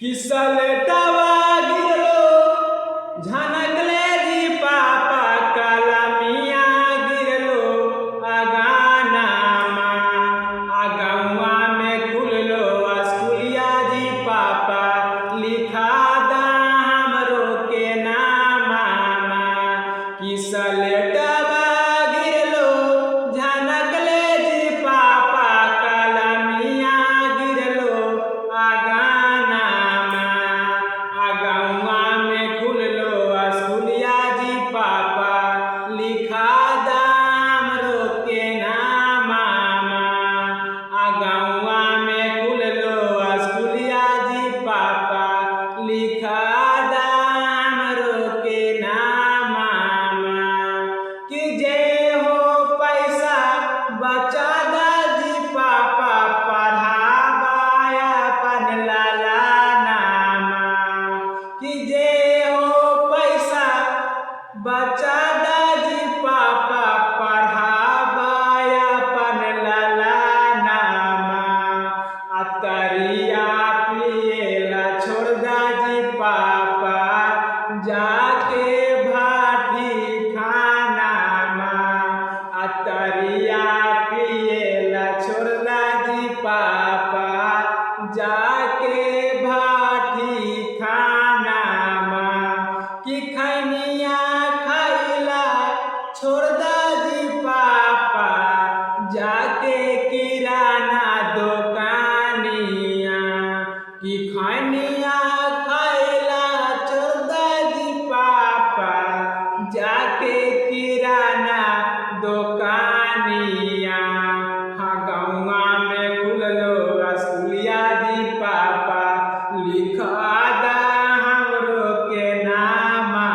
कि सलेटवा गिरलो झनकले जी पापा कलमिया गिरलो अगानामा अगवा में खुललो स्कूलिया जी पापा लिखा दा हमरो के नामा कि सलेटवा गिरलो झनकले जी पापा कलमिया गिरलो अगानामा अगवा में खुललो स्कूलिया जी पापा लिखा दा हमरो के नामा अगवा में खुललो स्कूलिया जी पापा लिखा दा हमरो के नामा कि जे हो पैसा बचा दा जी पापा पढ़ावाया अपन लाला नामा कि जे हो पैसा बचा दा जी पापा पढ़ावाया अपन लाला नामा अतरिया पिएला छोड़ दा जी पापा जाके भाटी खानामा अतरिया पिएला छोड़ दा जी पापा जाके भाटी खानामा कि खैनिया खैला छोड़ दा जी पापा जाके किराना दुकानिया कि खैनिया खैला छोड़ दा जी पापा जाके किराना दुकानिया गौवा में खुललो स्कूलिया जी पापा लिखा दा हमरो के नामा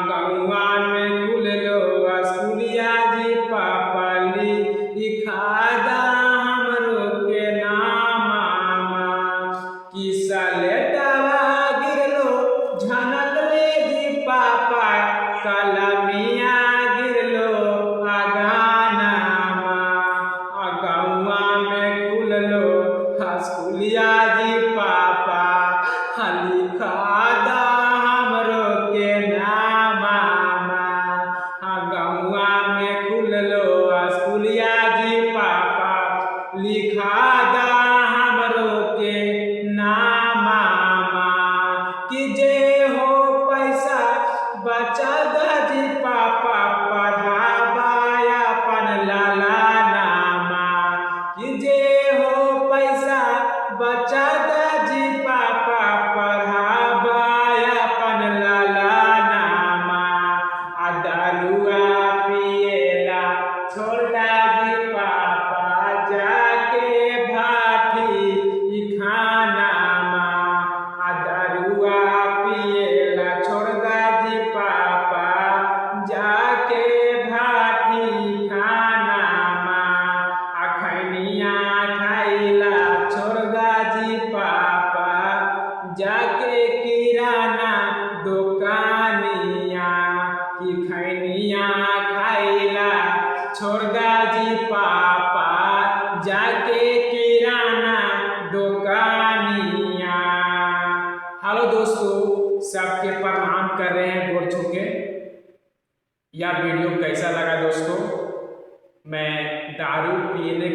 गौवा में खुललो स्कूलिया जी पापा लिखा दा हमरो के नामा कि सलेटवा गिरलो झनकले जी पापा कलमिया गिरलो अगानामा गौवा में खुललो स्कूलिया जी पापा लिखा दा हमरो के नामा गौवा में खुललो स्कूलिया जी पापा लिखा दा हमरो के नामा कि जे हो पैसा बचा दा जी पापा पढ़ावाया अपन लाला नामा कि जे हो पैसा बचा दा जी पापा पढ़ावाया अपन लाला नामा दारुआ पिएला छोड़ दा जी पापा जाके भाटी खानामा दारुआ पिएला छोड़ दा जी पापा जाके भाटी खानामा खैनिया खैला छोड़ दा जी पापा जाके किराना दुकानिया कि खैनिया खैला छोड़ दा जी पापा जाके किराना दुकानिया। हेलो दोस्तों, सबके प्रणाम कर रहे हैं गोड़ छू के। यह वीडियो कैसा लगा दोस्तों? मैं दारू पीने